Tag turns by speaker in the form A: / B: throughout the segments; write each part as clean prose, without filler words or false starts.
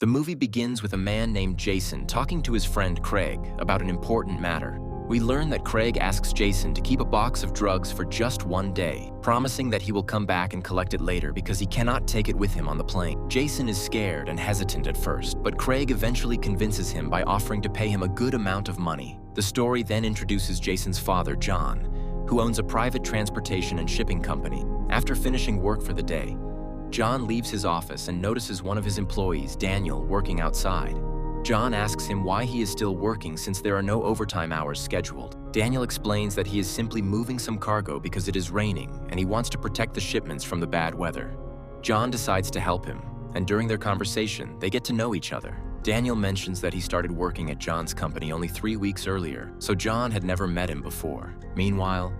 A: The movie begins with a man named Jason talking to his friend Craig about an important matter. We learn that Craig asks Jason to keep a box of drugs for just one day, promising that he will come back and collect it later because he cannot take it with him on the plane. Jason is scared and hesitant at first, but Craig eventually convinces him by offering to pay him a good amount of money. The story then introduces Jason's father, John, who owns a private transportation and shipping company. After finishing work for the day, John leaves his office and notices one of his employees, Daniel, working outside. John asks him why he is still working since there are no overtime hours scheduled. Daniel explains that he is simply moving some cargo because it is raining and he wants to protect the shipments from the bad weather. John decides to help him, and during their conversation, they get to know each other. Daniel mentions that he started working at John's company only 3 weeks earlier, so John had never met him before. Meanwhile,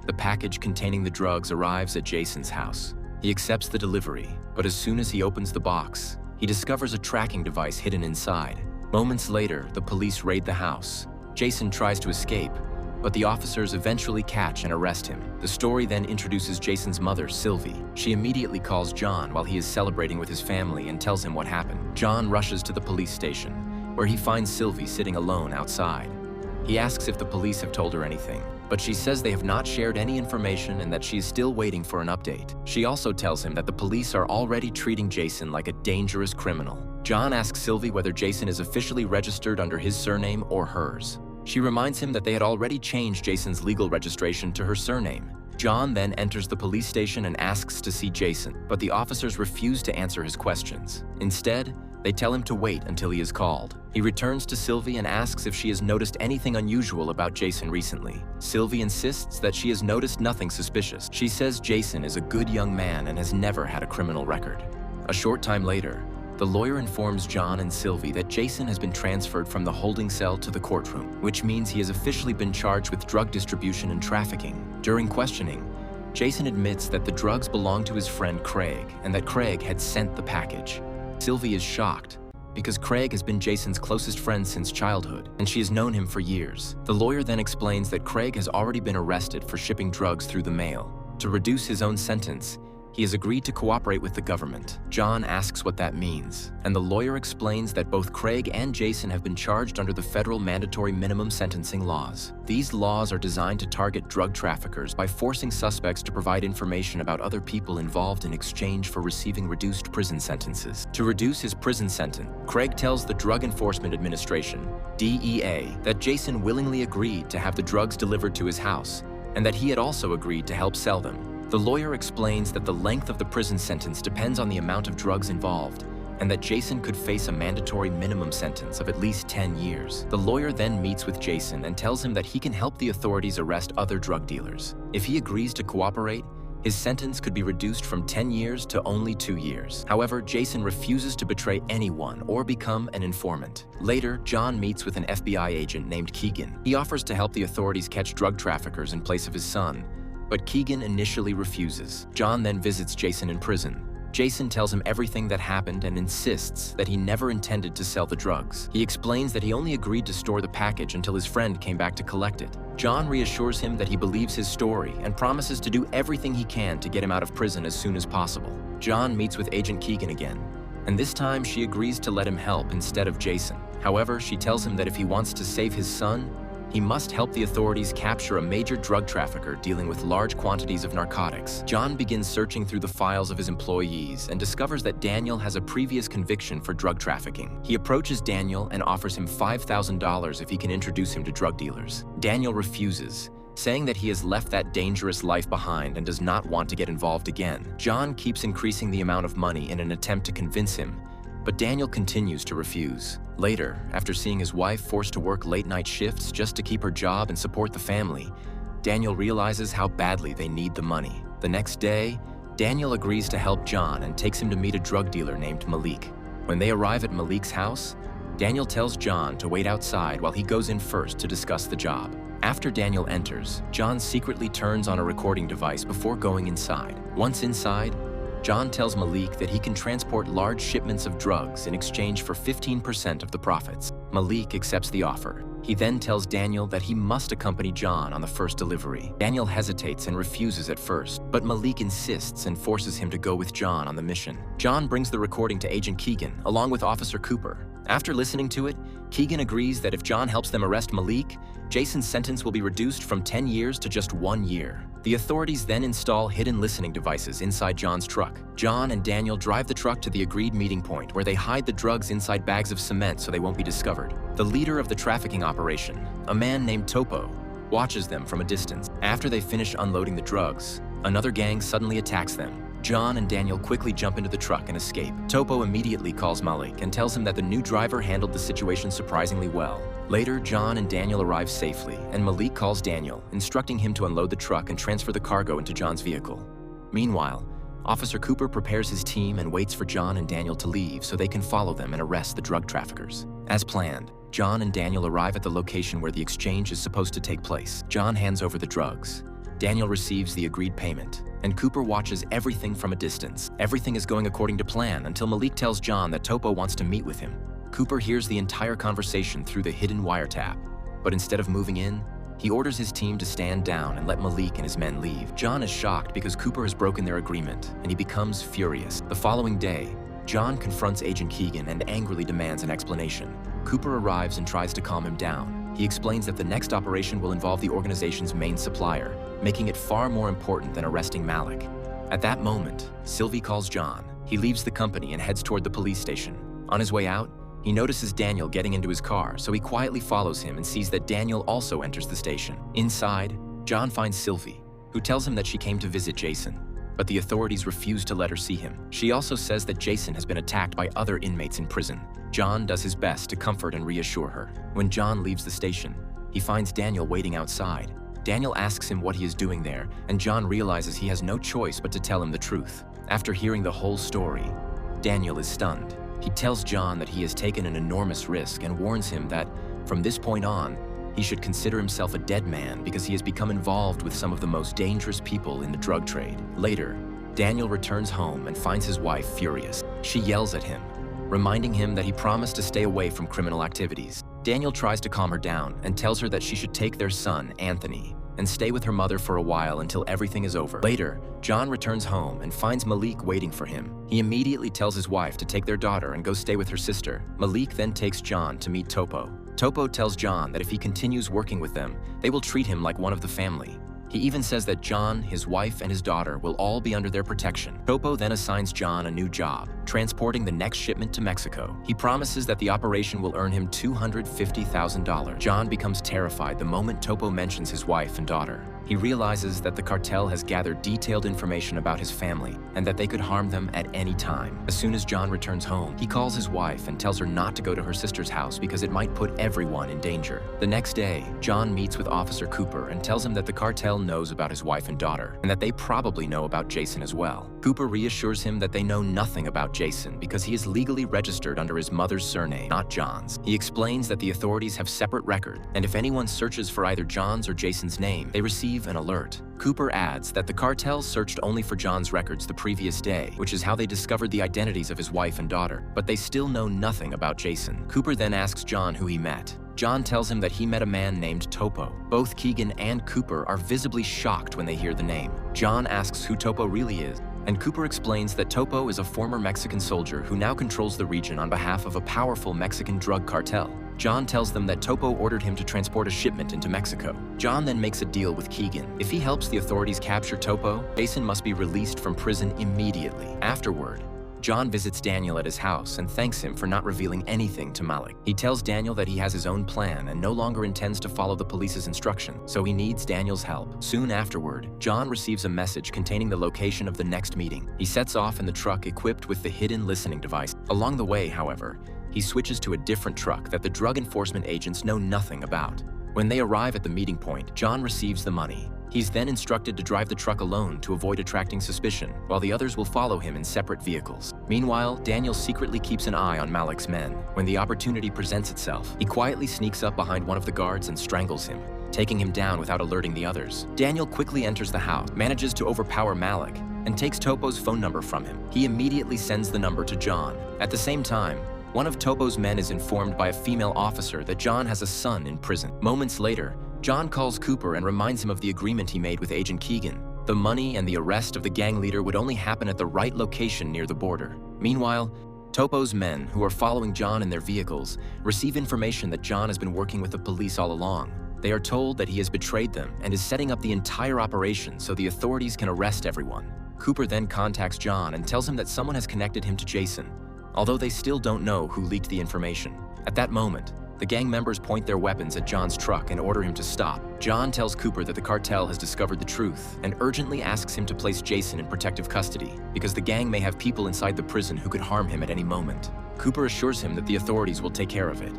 A: the package containing the drugs arrives at Jason's house. He accepts the delivery, but as soon as he opens the box, he discovers a tracking device hidden inside. Moments later, the police raid the house. Jason tries to escape, but the officers eventually catch and arrest him. The story then introduces Jason's mother, Sylvie. She immediately calls John while he is celebrating with his family and tells him what happened. John rushes to the police station, where he finds Sylvie sitting alone outside. He asks if the police have told her anything, but she says they have not shared any information and that she is still waiting for an update. She also tells him that the police are already treating Jason like a dangerous criminal. John asks Sylvie whether Jason is officially registered under his surname or hers. She reminds him that they had already changed Jason's legal registration to her surname. John then enters the police station and asks to see Jason, but the officers refuse to answer his questions. Instead, they tell him to wait until he is called. He returns to Sylvie and asks if she has noticed anything unusual about Jason recently. Sylvie insists that she has noticed nothing suspicious. She says Jason is a good young man and has never had a criminal record. A short time later, the lawyer informs John and Sylvie that Jason has been transferred from the holding cell to the courtroom, which means he has officially been charged with drug distribution and trafficking. During questioning, Jason admits that the drugs belong to his friend Craig and that Craig had sent the package. Sylvie is shocked because Craig has been Jason's closest friend since childhood, and she has known him for years. The lawyer then explains that Craig has already been arrested for shipping drugs through the mail. To reduce his own sentence, he has agreed to cooperate with the government. John asks what that means, and the lawyer explains that both Craig and Jason have been charged under the federal mandatory minimum sentencing laws. These laws are designed to target drug traffickers by forcing suspects to provide information about other people involved in exchange for receiving reduced prison sentences. To reduce his prison sentence, Craig tells the Drug Enforcement Administration, DEA, that Jason willingly agreed to have the drugs delivered to his house, and that he had also agreed to help sell them. The lawyer explains that the length of the prison sentence depends on the amount of drugs involved, and that Jason could face a mandatory minimum sentence of at least 10 years. The lawyer then meets with Jason and tells him that he can help the authorities arrest other drug dealers. If he agrees to cooperate, his sentence could be reduced from 10 years to only 2 years. However, Jason refuses to betray anyone or become an informant. Later, John meets with an FBI agent named Keegan. He offers to help the authorities catch drug traffickers in place of his son, but Keegan initially refuses. John then visits Jason in prison. Jason tells him everything that happened and insists that he never intended to sell the drugs. He explains that he only agreed to store the package until his friend came back to collect it. John reassures him that he believes his story and promises to do everything he can to get him out of prison as soon as possible. John meets with Agent Keegan again, and this time she agrees to let him help instead of Jason. However, she tells him that if he wants to save his son, he must help the authorities capture a major drug trafficker dealing with large quantities of narcotics. John begins searching through the files of his employees and discovers that Daniel has a previous conviction for drug trafficking. He approaches Daniel and offers him $5,000 if he can introduce him to drug dealers. Daniel refuses, saying that he has left that dangerous life behind and does not want to get involved again. John keeps increasing the amount of money in an attempt to convince him, but Daniel continues to refuse. Later, after seeing his wife forced to work late-night shifts just to keep her job and support the family, Daniel realizes how badly they need the money. The next day, Daniel agrees to help John and takes him to meet a drug dealer named Malik. When they arrive at Malik's house, Daniel tells John to wait outside while he goes in first to discuss the job. After Daniel enters, John secretly turns on a recording device before going inside. Once inside, John tells Malik that he can transport large shipments of drugs in exchange for 15% of the profits. Malik accepts the offer. He then tells Daniel that he must accompany John on the first delivery. Daniel hesitates and refuses at first, but Malik insists and forces him to go with John on the mission. John brings the recording to Agent Keegan, along with Officer Cooper. After listening to it, Keegan agrees that if John helps them arrest Malik, Jason's sentence will be reduced from 10 years to just 1 year. The authorities then install hidden listening devices inside John's truck. John and Daniel drive the truck to the agreed meeting point where they hide the drugs inside bags of cement so they won't be discovered. The leader of the trafficking operation, a man named Topo, watches them from a distance. After they finish unloading the drugs, another gang suddenly attacks them. John and Daniel quickly jump into the truck and escape. Topo immediately calls Malik and tells him that the new driver handled the situation surprisingly well. Later, John and Daniel arrive safely, and Malik calls Daniel, instructing him to unload the truck and transfer the cargo into John's vehicle. Meanwhile, Officer Cooper prepares his team and waits for John and Daniel to leave so they can follow them and arrest the drug traffickers. As planned, John and Daniel arrive at the location where the exchange is supposed to take place. John hands over the drugs. Daniel receives the agreed payment, and Cooper watches everything from a distance. Everything is going according to plan until Malik tells John that Topo wants to meet with him. Cooper hears the entire conversation through the hidden wiretap, but instead of moving in, he orders his team to stand down and let Malik and his men leave. John is shocked because Cooper has broken their agreement, and he becomes furious. The following day, John confronts Agent Keegan and angrily demands an explanation. Cooper arrives and tries to calm him down. He explains that the next operation will involve the organization's main supplier, making it far more important than arresting Malik. At that moment, Sylvie calls John. He leaves the company and heads toward the police station. On his way out, he notices Daniel getting into his car, so he quietly follows him and sees that Daniel also enters the station. Inside, John finds Sylvie, who tells him that she came to visit Jason, but the authorities refuse to let her see him. She also says that Jason has been attacked by other inmates in prison. John does his best to comfort and reassure her. When John leaves the station, he finds Daniel waiting outside. Daniel asks him what he is doing there, and John realizes he has no choice but to tell him the truth. After hearing the whole story, Daniel is stunned. He tells John that he has taken an enormous risk and warns him that, from this point on, he should consider himself a dead man because he has become involved with some of the most dangerous people in the drug trade. Later, Daniel returns home and finds his wife furious. She yells at him, reminding him that he promised to stay away from criminal activities. Daniel tries to calm her down and tells her that she should take their son, Anthony, and stay with her mother for a while until everything is over. Later, John returns home and finds Malik waiting for him. He immediately tells his wife to take their daughter and go stay with her sister. Malik then takes John to meet Topo. Topo tells John that if he continues working with them, they will treat him like one of the family. He even says that John, his wife, and his daughter will all be under their protection. Topo then assigns John a new job, transporting the next shipment to Mexico. He promises that the operation will earn him $250,000. John becomes terrified the moment Topo mentions his wife and daughter. He realizes that the cartel has gathered detailed information about his family and that they could harm them at any time. As soon as John returns home, he calls his wife and tells her not to go to her sister's house because it might put everyone in danger. The next day, John meets with Officer Cooper and tells him that the cartel knows about his wife and daughter and that they probably know about Jason as well. Cooper reassures him that they know nothing about Jason because he is legally registered under his mother's surname, not John's. He explains that the authorities have separate records, and if anyone searches for either John's or Jason's name, they receive an alert. Cooper adds that the cartel searched only for John's records the previous day, which is how they discovered the identities of his wife and daughter, but they still know nothing about Jason. Cooper then asks John who he met. John tells him that he met a man named Topo. Both Keegan and Cooper are visibly shocked when they hear the name. John asks who Topo really is, and Cooper explains that Topo is a former Mexican soldier who now controls the region on behalf of a powerful Mexican drug cartel. John tells them that Topo ordered him to transport a shipment into Mexico. John then makes a deal with Keegan. If he helps the authorities capture Topo, Jason must be released from prison immediately. Afterward, John visits Daniel at his house and thanks him for not revealing anything to Malik. He tells Daniel that he has his own plan and no longer intends to follow the police's instruction, so he needs Daniel's help. Soon afterward, John receives a message containing the location of the next meeting. He sets off in the truck equipped with the hidden listening device. Along the way, however, he switches to a different truck that the drug enforcement agents know nothing about. When they arrive at the meeting point, John receives the money. He's then instructed to drive the truck alone to avoid attracting suspicion, while the others will follow him in separate vehicles. Meanwhile, Daniel secretly keeps an eye on Malik's men. When the opportunity presents itself, he quietly sneaks up behind one of the guards and strangles him, taking him down without alerting the others. Daniel quickly enters the house, manages to overpower Malik, and takes Topo's phone number from him. He immediately sends the number to John. At the same time, one of Topo's men is informed by a female officer that John has a son in prison. Moments later, John calls Cooper and reminds him of the agreement he made with Agent Keegan. The money and the arrest of the gang leader would only happen at the right location near the border. Meanwhile, Topo's men, who are following John in their vehicles, receive information that John has been working with the police all along. They are told that he has betrayed them and is setting up the entire operation so the authorities can arrest everyone. Cooper then contacts John and tells him that someone has connected him to Jason, although they still don't know who leaked the information. At that moment, the gang members point their weapons at John's truck and order him to stop. John tells Cooper that the cartel has discovered the truth and urgently asks him to place Jason in protective custody because the gang may have people inside the prison who could harm him at any moment. Cooper assures him that the authorities will take care of it.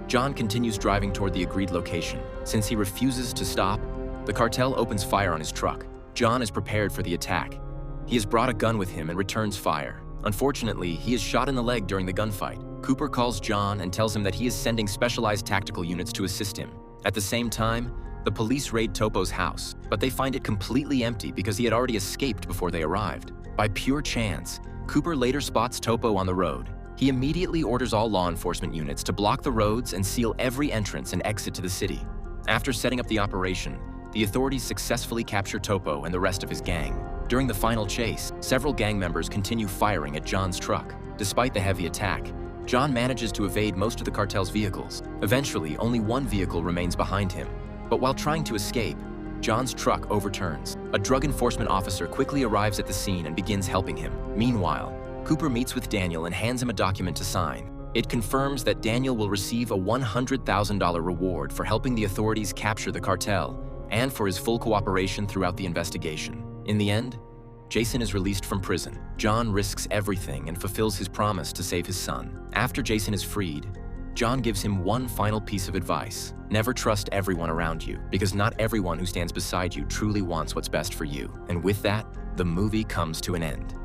A: John continues driving toward the agreed location. Since he refuses to stop, the cartel opens fire on his truck. John is prepared for the attack. He has brought a gun with him and returns fire. Unfortunately, he is shot in the leg during the gunfight. Cooper calls John and tells him that he is sending specialized tactical units to assist him. At the same time, the police raid Topo's house, but they find it completely empty because he had already escaped before they arrived. By pure chance, Cooper later spots Topo on the road. He immediately orders all law enforcement units to block the roads and seal every entrance and exit to the city. After setting up the operation, the authorities successfully capture Topo and the rest of his gang. During the final chase, several gang members continue firing at John's truck. Despite the heavy attack, John manages to evade most of the cartel's vehicles. Eventually, only one vehicle remains behind him, but while trying to escape, John's truck overturns. A drug enforcement officer quickly arrives at the scene and begins helping him. Meanwhile, Cooper meets with Daniel and hands him a document to sign. It confirms that Daniel will receive a $100,000 reward for helping the authorities capture the cartel and for his full cooperation throughout the investigation. In the end, Jason is released from prison. John risks everything and fulfills his promise to save his son. After Jason is freed, John gives him one final piece of advice. Never trust everyone around you, because not everyone who stands beside you truly wants what's best for you. And with that, the movie comes to an end.